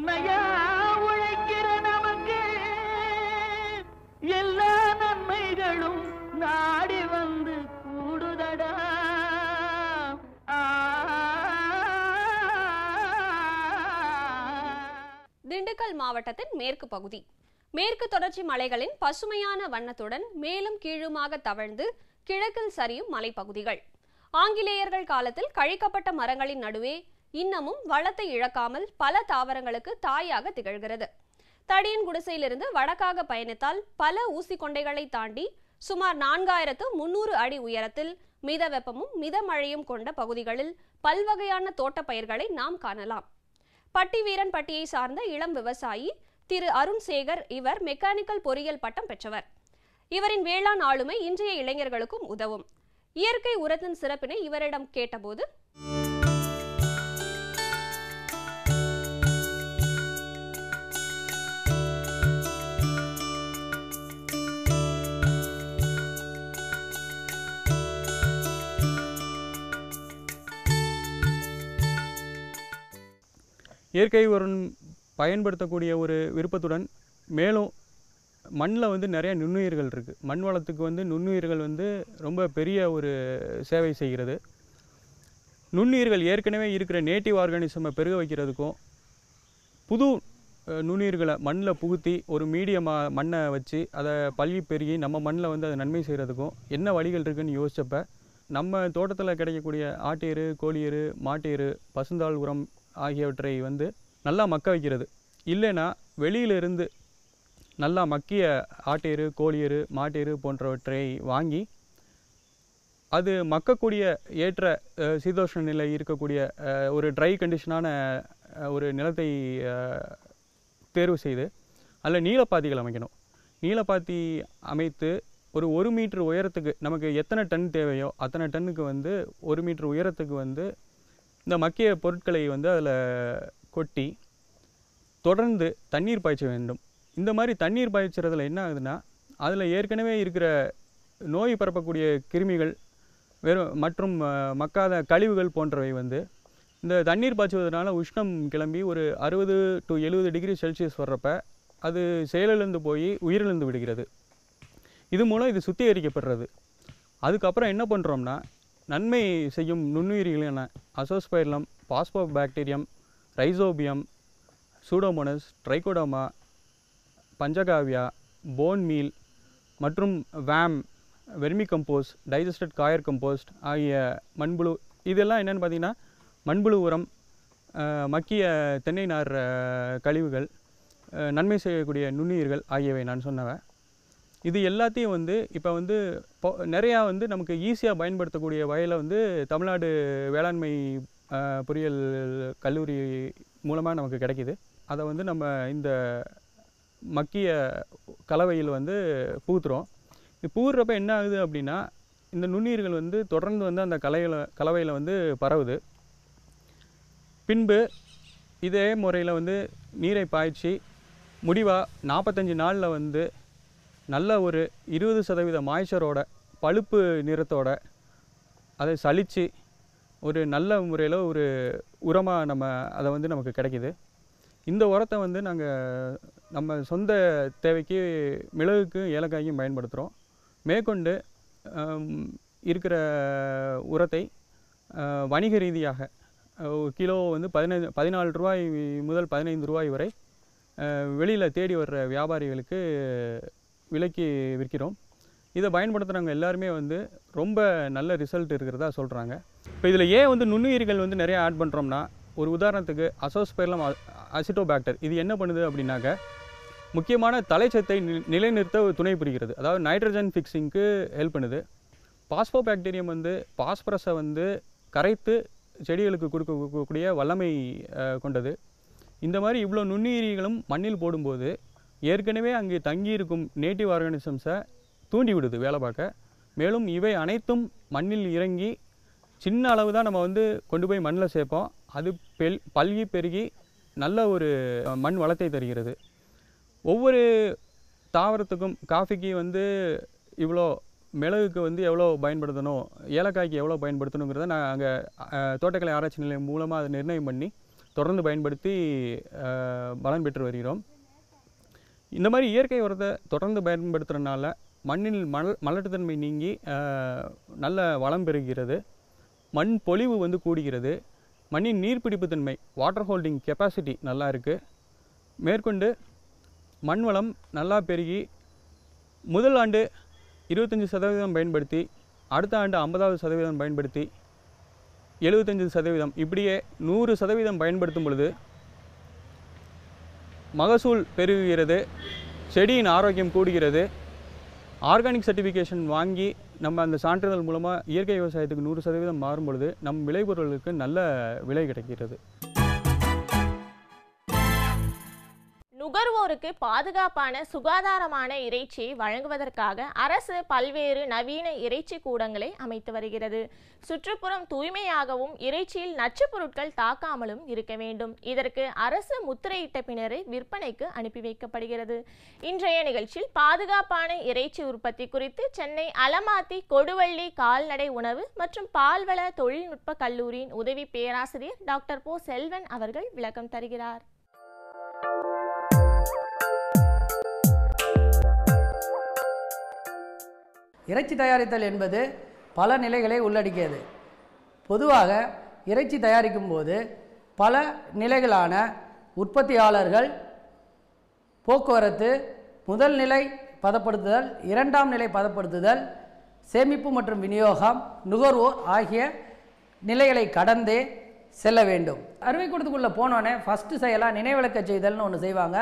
உண்மையா உழைக்கிற நமக்கு எல்லா நன்மைகளும் நாடி வந்து கூடுதடா. திண்டுக்கல் மாவட்டத்தின் மேற்கு பகுதி மேற்கு தொடர்ச்சி மலைகளின் பசுமையான வண்ணத்துடன் மேலும் கீழுமாக தவழ்ந்து கிழக்கில் சரியும் மலைப்பகுதிகள். ஆங்கிலேயர்கள் காலத்தில் கழிக்கப்பட்ட மரங்களின் நடுவே இன்னமும் வளத்தை இழக்காமல் பல தாவரங்களுக்கு தாயாக திகழ்கிறது. தடியின் குடிசையிலிருந்து வடக்காக பயணித்தால் பல ஊசி கொண்டைகளை தாண்டி சுமார் 4300 அடி உயரத்தில் மித வெப்பமும் மித மழையும் கொண்ட பகுதிகளில் பல்வகையான தோட்ட பயிர்களை நாம் காணலாம். பட்டிவீரன் பட்டியை சார்ந்த இளம் விவசாயி திரு அருண் சேகர். இவர் மெக்கானிக்கல் பொறியியல் பட்டம் பெற்றவர். இவரின் வேளாண் ஆளுமை இன்றைய இளைஞர்களுக்கும் உதவும். இயற்கை உரத்தின் சிறப்பினை இவரிடம் கேட்டபோது, இயற்கை உரம் பயன்படுத்தக்கூடிய ஒரு விருப்பத்துடன் மேலும் மண்ணில் வந்து நிறைய நுண்ணுயிர்கள் இருக்குது. மண் வளத்துக்கு வந்து நுண்ணுயிர்கள் வந்து ரொம்ப பெரிய ஒரு சேவை செய்கிறது. நுண்ணுயிர்கள் ஏற்கனவே இருக்கிற நேட்டிவ் ஆர்கானிசமை பெருக வைக்கிறதுக்கும் புது நுண்ணுயிர்களை மண்ணில் புகுத்தி ஒரு மீடியமாக மண்ணை வச்சு அதை பல்கி பெருகி நம்ம மண்ணில் வந்து அதை நன்மை செய்கிறதுக்கும் என்ன வழிகள் இருக்குதுன்னு யோசித்தப்ப நம்ம தோட்டத்தில் கிடைக்கக்கூடிய ஆட்டு எரு, கோழி எரு, மாட்டு எரு, பசுந்தாள் உரம் ஆகியவற்றை வந்து நல்லா மக்க வைக்கிறது. இல்லைன்னா வெளியிலிருந்து நல்லா மக்கிய ஆட்டேரு, கோழியரு, மாட்டேரு போன்றவற்றை வாங்கி அது மக்கக்கூடிய ஏற்ற சீதோஷ்ண நிலை இருக்கக்கூடிய ஒரு ட்ரை கண்டிஷனான ஒரு நிலத்தை தேர்வு செய்து அதில் நீலப்பாத்திகள் அமைக்கணும். நீலப்பாத்தி அமைத்து ஒரு 1 மீட்டர் உயரத்துக்கு நமக்கு எத்தனை டன் தேவையோ அத்தனை டன்னுக்கு வந்து 1 மீட்டர் உயரத்துக்கு வந்து இந்த மக்கிய பொருட்களை வந்து அதில் கொட்டி தொடர்ந்து தண்ணீர் பாய்ச்ச வேண்டும். இந்த மாதிரி தண்ணீர் பாய்ச்சறதுல என்ன ஆகுதுன்னா அதில் ஏற்கனவே இருக்கிற நோய் பரப்பக்கூடிய கிருமிகள் மற்றும் மக்காத கழிவுகள் போன்றவை வந்து இந்த தண்ணீர் பாய்ச்சுவதனால உஷ்ணம் கிளம்பி ஒரு 60 to 70 டிகிரி செல்சியஸ் வர்றப்ப அது செயலிழந்து போய் உயிரிழந்து விடுகிறது. இது மூலம் இது சுத்திகரிக்கப்படுறது. அதுக்கப்புறம் என்ன பண்ணுறோம்னா நன்மை செய்யும் நுண்ணுயிரிகளான azospirillum, phosphobacterium, rhizobium, pseudomonas, trichoderma, panchagavya, bone meal மற்றும் VAM, vermicompost, digested coir compost ஆகிய மண்புழு, இதெல்லாம் என்னென்னு பார்த்தீங்கன்னா மண்புழு உரம், மக்கிய தென்னை நார் கழிவுகள், நன்மை செய்யக்கூடிய நுண்ணுயிர்கள் ஆகியவை நான் சொன்னவன். இது எல்லாத்தையும் வந்து இப்போ வந்து நிறையா வந்து நமக்கு ஈஸியாக பயன்படுத்தக்கூடிய வகையில் வந்து தமிழ்நாடு வேளாண்மை பொறியியல் கல்லூரி மூலமாக நமக்கு கிடைக்கிது. அதை வந்து நம்ம இந்த மக்கிய கலவையில் வந்து புகுத்துறோம். இது புகுறப்ப என்ன ஆகுது அப்படின்னா இந்த நுண்ணுயிர்கள் வந்து தொடர்ந்து வந்து அந்த கலவையில் வந்து பரவுது. பின்பு இதே முறையில் வந்து நீரை பாய்ச்சி முடிவாக 45 நாளில் வந்து நல்ல ஒரு 20% மாய்ச்சரோட பழுப்பு நிறத்தோட அதை சலித்து ஒரு நல்ல முறையில் ஒரு உரமாக அதை வந்து நமக்கு கிடைக்கிது. இந்த உரத்தை வந்து நாங்கள் நம்ம சொந்த தேவைக்கு மிளகுக்கும் ஏலக்காய்க்கும் பயன்படுத்துகிறோம். மேற்கொண்டு இருக்கிற உரத்தை வணிக ரீதியாக கிலோ வந்து 14 ரூபாய் முதல் 15 ரூபாய் வரை வெளியில் தேடி வர்ற வியாபாரிகளுக்கு விலைக்கு விற்கிறோம். இதை பயன்படுத்துகிறவங்க எல்லாருமே வந்து ரொம்ப நல்ல ரிசல்ட் இருக்கிறதா சொல்கிறாங்க. இப்போ இதில் ஏன் வந்து நுண்ணுயிர்கள் வந்து நிறைய ஆட் பண்ணுறோம்னா, ஒரு உதாரணத்துக்கு அசோஸ்பைர்லம் அசிட்டோபாக்டர் இது என்ன பண்ணுது அப்படின்னாக்க முக்கியமான தலைச்சத்தை நிலைநிறுத்த துணை புரிகிறது. அதாவது நைட்ரஜன் ஃபிக்ஸிங்க்கு ஹெல்ப் பண்ணுது. பாஸ்போபாக்டீரியம் வந்து பாஸ்பரஸை வந்து கரைத்து செடிகளுக்கு கொடுக்கக்கூடிய வல்லமை கொண்டது. இந்த மாதிரி இவ்வளோ நுண்ணுயிரிகளும் மண்ணில் போடும்போது ஏற்கனவே அங்கே தங்கியிருக்கும் நேட்டிவ் ஆர்கானிசம்ஸை தூண்டி விடுது வேலை பார்க்க. மேலும் இவை அனைத்தும் மண்ணில் இறங்கி சின்ன அளவு தான் நம்ம வந்து கொண்டு போய் மண்ணில் சேர்ப்போம். அது பல்கி பெருகி நல்ல ஒரு மண் வளத்தை தருகிறது. ஒவ்வொரு தாவரத்துக்கும் காஃபிக்கு வந்து இவ்வளோ, மிளகுக்கு வந்து எவ்வளோ பயன்படுத்தணும், ஏலக்காய்க்கு எவ்வளோ பயன்படுத்தணுங்கிறத நாங்கள் தோட்டக்கலை ஆராய்ச்சி நிலையம் மூலமாக அதை நிர்ணயம் பண்ணி தொடர்ந்து பயன்படுத்தி பலன் பெற்று வருகிறோம். இந்த மாதிரி இயற்கை உரத்தை தொடர்ந்து பயன்படுத்துகிறதுனால மண்ணில் மலட்டுத்தன்மை நீங்கி நல்ல வளம் பெறுகிறது, மண் பொலிவு வந்து கூடுகிறது, மண்ணின் நீர்பிடிப்பு தன்மை வாட்டர் ஹோல்டிங் கெப்பாசிட்டி நல்லா இருக்குது. மேற்கொண்டு மண் வளம் நல்லா பெருகி முதல் ஆண்டு 25% பயன்படுத்தி, அடுத்த ஆண்டு 50% பயன்படுத்தி, 75% இப்படியே 100% பயன்படுத்தும் பொழுது மகசூல் பெருகுகிறது, செடியின் ஆரோக்கியம் கூடுகிறது. ஆர்கானிக் சர்டிஃபிகேஷன் வாங்கி நம்ம அந்த சான்றிதழ் மூலமாக இயற்கை விவசாயத்துக்கு 100% மாறும் பொழுது நம் விளைபொருளுக்கு நல்ல விலை கிடைக்கிறது. நுகர்வோருக்கு பாதுகாப்பான சுகாதாரமான இறைச்சியை வழங்குவதற்காக அரசு பல்வேறு நவீன இறைச்சி கூடங்களை அமைத்து வருகிறது. சுற்றுப்புறம் தூய்மையாகவும் இறைச்சியில் நச்சுப் பொருட்கள் தாக்காமலும் இருக்க வேண்டும். இதற்கு அரசு முத்திரையிட்ட பின்னரே விற்பனைக்கு அனுப்பி வைக்கப்படுகிறது. இன்றைய நிகழ்ச்சியில் பாதுகாப்பான இறைச்சி உற்பத்தி குறித்து சென்னை அலமாத்தி கொடுவள்ளி கால்நடை உணவு மற்றும் பால்வள தொழில்நுட்ப கல்லூரியின் உதவி பேராசிரியர் டாக்டர் போ செல்வன் அவர்கள் விளக்கம் தருகிறார். இறைச்சி தயாரித்தல் என்பது பல நிலைகளை உள்ளடக்கியது. பொதுவாக இறைச்சி தயாரிக்கும் போது பல நிலைகளான உற்பத்தியாளர்கள், போக்குவரத்து, முதல் நிலை பதப்படுத்துதல், இரண்டாம் நிலை பதப்படுத்துதல், சேமிப்பு மற்றும் விநியோகம், நுகர்வோர் ஆகிய நிலைகளை கடந்தே செல்ல வேண்டும். அறுவை கூடத்துக்குள்ளே போனோடனே ஃபஸ்ட்டு செய்யலாம் நினைவிளக்க செய்தல்னு ஒன்று செய்வாங்க.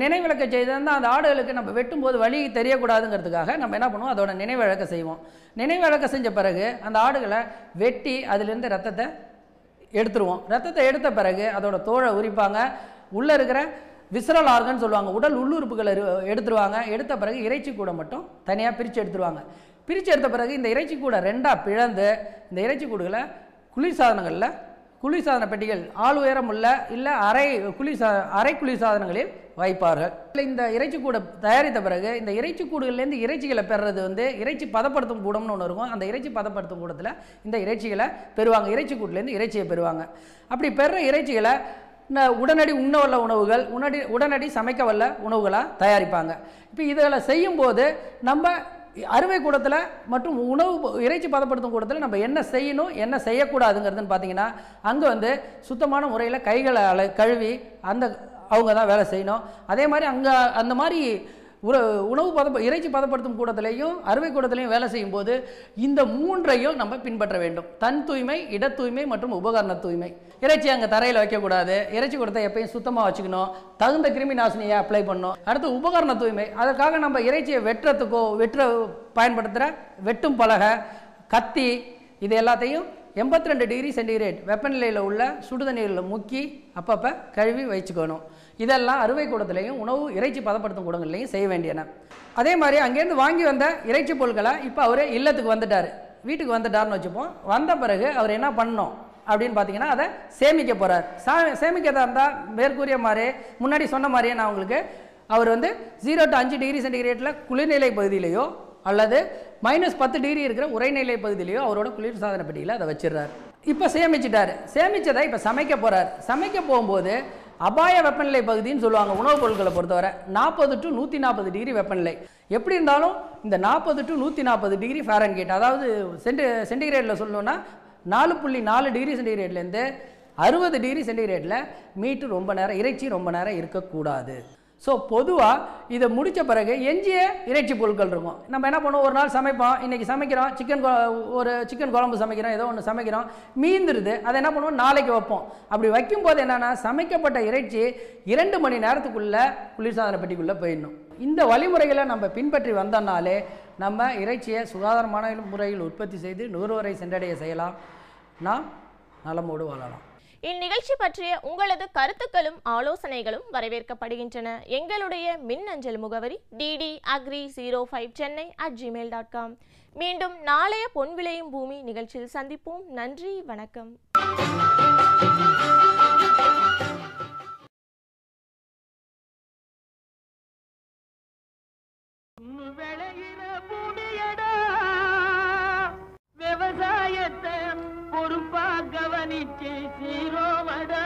நினைவிளக்க செய்தல் தான் அந்த ஆடுகளுக்கு நம்ம வெட்டும்போது வலி தெரியக்கூடாதுங்கிறதுக்காக நம்ம என்ன பண்ணுவோம், அதோட நினைவிழக்க செய்வோம். நினைவிழக்க செஞ்ச பிறகு அந்த ஆடுகளை வெட்டி அதிலிருந்து ரத்தத்தை எடுத்துருவோம். ரத்தத்தை எடுத்த பிறகு அதோட தோலை உரிப்பாங்க. உள்ளே இருக்கிற விசரல் ஆர்கன் சொல்லுவாங்க, உடல் உள்ளுறுப்புகளை எடுத்துருவாங்க. எடுத்த பிறகு இறைச்சி கூட மட்டும் தனியாக பிரித்து எடுத்துருவாங்க. பிரித்து எடுத்த பிறகு இந்த இறைச்சி கூட ரெண்டாக பிளந்து இந்த இறைச்சி கூடுகளை குளிர்சாதனங்களில், குளிர்சாதன பெட்டிகள் ஆள் உயரம் உள்ள இல்லை அரை குளிர்சாதனங்களில் வைப்பார்கள். இந்த இறைச்சி கூடை தயாரித்த பிறகு இந்த இறைச்சி கூடுகள்லேருந்து இறைச்சிகளை பெறுறது வந்து இறைச்சி பதப்படுத்தும் கூடம்னு ஒன்று இருக்கும். அந்த இறைச்சி பதப்படுத்தும் கூடத்தில் இந்த இறைச்சிகளை பெறுவாங்க. இறைச்சி கூட்டிலேருந்து இறைச்சியை பெறுவாங்க. அப்படி பெறுற இறைச்சிகளை உடனடி உண்ணவல்ல உணவுகள், உடனடி சமைக்க வல்ல உணவுகளாக தயாரிப்பாங்க. இப்போ இதில் செய்யும்போது நம்ம அறுவை கூடத்தில் மற்றும் இறைச்சி பதப்படுத்தும் கூடத்தில் நம்ம என்ன செய்யணும் என்ன செய்யக்கூடாதுங்கிறதுன்னு பார்த்தீங்கன்னா, அங்கே வந்து சுத்தமான முறையில் கைகளை கழுவி அவங்க தான் வேலை செய்யணும். அதே மாதிரி அங்கே அந்த மாதிரி இறைச்சி பதப்படுத்தும் கூடத்திலையும் அறுவை கூடத்திலையும் வேலை செய்யும்போது இந்த மூன்றையும் நம்ம பின்பற்ற வேண்டும். தன் தூய்மை, இட தூய்மை மற்றும் உபகரண தூய்மை. இறைச்சி அங்கே தரையில் வைக்கக்கூடாது. இறைச்சி கூடத்தை எப்பயும் சுத்தமாக வச்சுக்கணும். தகுந்த கிருமி நாசினியை அப்ளை பண்ணணும். அடுத்து உபகரண தூய்மை. அதற்காக நம்ம இறைச்சியை வெட்டுறதுக்கோ பயன்படுத்துகிற வெட்டும் பலகை, கத்தி, இது எல்லாத்தையும் 82 டிகிரி சென்டிகிரேட் வெப்பநிலையில் உள்ள சுடுதண்ணீரில் முக்கி அப்பப்போ கழுவி வச்சுக்கணும். இதெல்லாம் அறுவை கூடத்துலையும் இறைச்சி பதப்படுத்தும் கூடங்கள்லையும் செய்ய வேண்டியன. அதே மாதிரி அங்கேருந்து வாங்கி வந்த இறைச்சி பொருட்களை இப்போ அவர் இல்லத்துக்கு வந்துட்டார், வீட்டுக்கு வந்துட்டார்னு வச்சுப்போம். வந்த பிறகு அவர் என்ன பண்ணணும் அப்படின்னு பார்த்தீங்கன்னா, அதை சேமிக்க போகிறார். சேமிக்கிறதா இருந்தால் மேற்கூறிய மாதிரி முன்னாடி சொன்ன மாதிரியே நான் உங்களுக்கு அவர் வந்து 0 to 5 டிகிரி சென்டிகிரேட்டில் குளிர்நிலை பகுதியிலையோ அல்லது -10 டிகிரி இருக்கிற உரைநிலை பகுதியிலையோ அவரோட குளிர்சாதன பெட்டியில் அதை வச்சிடறார். இப்போ சேமிச்சிட்டார். சேமித்ததை இப்போ சமைக்க போகிறார். சமைக்க போகும்போது அபாய வெப்பநிலை பகுதின்னு சொல்லுவாங்க உணவுப் பொருட்களை பொறுத்தவரை 40 to 140 டிகிரி வெப்பநிலை. எப்படி இருந்தாலும் இந்த 40 to 140 டிகிரி ஃபாரன்ஹீட், அதாவது சென்டிகிரேட்டில் சொல்லணும்னா 4.4 டிகிரி சென்டிகிரேட்லேருந்து 60 டிகிரி சென்டிகிரேட்டில் மீட்டு ரொம்ப நேரம், இறைச்சி ரொம்ப நேரம் இருக்கக்கூடாது. ஸோ பொதுவாக இதை முடித்த பிறகு எஞ்சிய இறைச்சி பொருட்கள் இருக்கும். நம்ம என்ன பண்ணுவோம், ஒரு நாள் சமைப்போம், இன்றைக்கி சமைக்கிறோம், சிக்கன் குழம்பு சமைக்கிறோம், ஏதோ ஒன்று சமைக்கிறோம், மீந்துருது. அதை என்ன பண்ணுவோம், நாளைக்கு வைப்போம். அப்படி வைக்கும்போது என்னென்னா, சமைக்கப்பட்ட இறைச்சி 2 மணி நேரத்துக்குள்ளே குளிர்சாதன பெட்டிக்குள்ளே போயிடணும். இந்த வழிமுறைகளை நம்ம பின்பற்றி வந்தோம்னாலே நம்ம இறைச்சியை சுகாதாரமான முறையில் உற்பத்தி செய்து நுகர்வோரை சென்றடைய செய்யலாம். நாம் நலமோடு வாழலாம். இந்நிகழ்ச்சி பற்றிய உங்களது கருத்துக்களும் ஆலோசனைகளும் வரவேற்கப்படுகின்றன. எங்களுடைய மின்னஞ்சல் முகவரி ddagri05chennai@gmail.com. மீண்டும் நாளைய பொன் விளையும் பூமி நிகழ்ச்சியில் சந்திப்போம். நன்றி, வணக்கம். விவசாயத்தை பொறுப்பா கவனிச்சு சீரோவடா.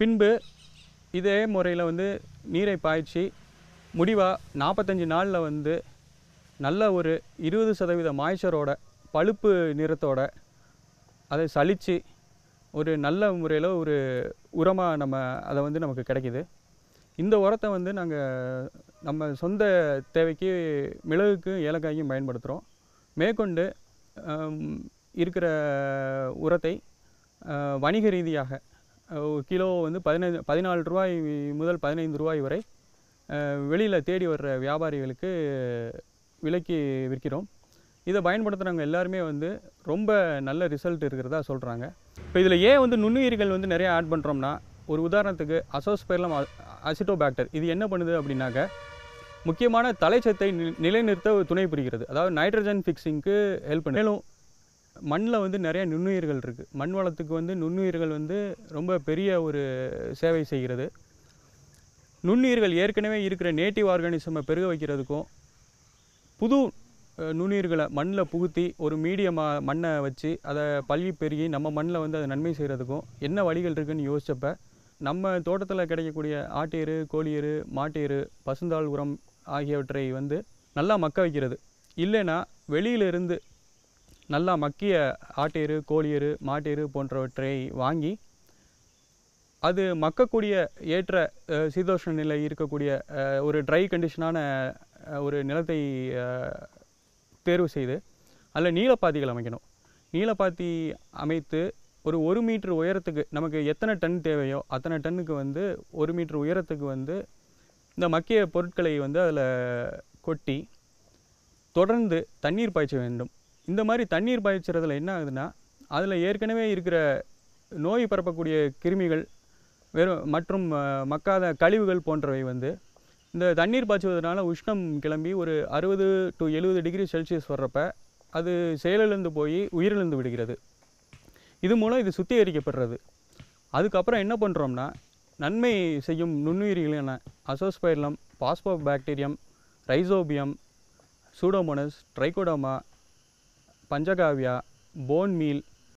பின்பு இதே முறையில் வந்து நீரை பாய்ச்சி முடிவாக 45 நாளில் வந்து நல்ல ஒரு 20% மாய்ச்சரோட பழுப்பு நிறத்தோட அதை சலித்து ஒரு நல்ல முறையில் ஒரு உரமாக அதை வந்து நமக்கு கிடைக்கிது. இந்த உரத்தை வந்து நாங்கள் நம்ம சொந்த தேவைக்கு மிளகுக்கும் ஏலக்காய்க்கும் பயன்படுத்துகிறோம். மேற்கொண்டு இருக்கிற உரத்தை வணிக ரீதியாக கிலோ வந்து 14 ரூபாய் முதல் 15 ரூபாய் வரை வெளியில் தேடி வர்ற வியாபாரிகளுக்கு விலைக்கு விற்கிறோம். இதை பயன்படுத்துகிறவங்க எல்லாருமே வந்து ரொம்ப நல்ல ரிசல்ட் இருக்கிறதா சொல்கிறாங்க. இப்போ இதில் ஏன் வந்து நுண்ணுயிர்கள் வந்து நிறைய ஆட் பண்ணுறோம்னா, ஒரு உதாரணத்துக்கு அசோஸ்பைர்லம் அசிட்டோபாக்டர் இது என்ன பண்ணுது அப்படின்னாக்க முக்கியமான தலைச்சத்தை நிலைநிறுத்த துணை புரிகிறது. அதாவது நைட்ரஜன் ஃபிக்ஸிங்க்கு ஹெல்ப் பண்ணுது. மேலும் மண்ணில் வந்து நிறைய நுண்ணுயிர்கள் இருக்குது. மண் வளத்துக்கு வந்து நுண்ணுயிர்கள் வந்து ரொம்ப பெரிய ஒரு சேவை செய்கிறது. நுண்ணுயிர்கள் ஏற்கனவே இருக்கிற நேட்டிவ் ஆர்கானிசமை பெருக வைக்கிறதுக்கும் புது நுண்ணுயிர்களை மண்ணில் புகுத்தி ஒரு மீடியமாக மண்ணை வச்சு அதை பல்கி பெருகி நம்ம மண்ணில் வந்து அதை நன்மை செய்கிறதுக்கும் என்ன வழிகள் இருக்குதுன்னு யோசித்தப்ப நம்ம தோட்டத்தில் கிடைக்கக்கூடிய ஆட்டு கோழி எரு மாட்டு எரு பசுந்தாள் உரம் ஆகியவற்றை வந்து நல்லா மக்க வைக்கிறது. இல்லைன்னா வெளியிலிருந்து நல்லா மக்கிய ஆட்டு எரு கோழி எரு மாட்டு எரு போன்றவற்றை வாங்கி அது மக்கக்கூடிய ஏற்ற சீதோஷ்ண நிலை இருக்கக்கூடிய ஒரு ட்ரை கண்டிஷனான ஒரு நிலத்தை தேர்வு செய்து அதில் நீலப்பாத்திகள் அமைக்கணும். நீலப்பாத்தி அமைத்து ஒரு 1 மீட்டர் உயரத்துக்கு நமக்கு எத்தனை டன் தேவையோ அத்தனை டன்னுக்கு வந்து 1 மீட்டர் உயரத்துக்கு வந்து இந்த மக்கிய பொருட்களை வந்து அதில் கொட்டி தொடர்ந்து தண்ணீர் பாய்ச்ச வேண்டும். இந்த மாதிரி தண்ணீர் பாய்ச்சறதுல என்ன ஆகுதுன்னா, அதில் ஏற்கனவே இருக்கிற நோய் பரப்பக்கூடிய கிருமிகள் மற்றும் மக்காத கழிவுகள் போன்றவை வந்து இந்த தண்ணீர் பாய்ச்சுவதனால உஷ்ணம் கிளம்பி ஒரு 60 to 70 டிகிரி செல்சியஸ் வர்றப்ப அது செயலிழந்து போய் உயிரிழந்து விடுகிறது. இது மூலம் இது சுத்திகரிக்கப்படுறது. அதுக்கப்புறம் என்ன பண்ணுறோம்னா, நன்மை செய்யும் நுண்ணுயிரிகளான azospirillum, phosphobacterium, rhizobium, pseudomonas, trichoderma, panchagavya, bone meal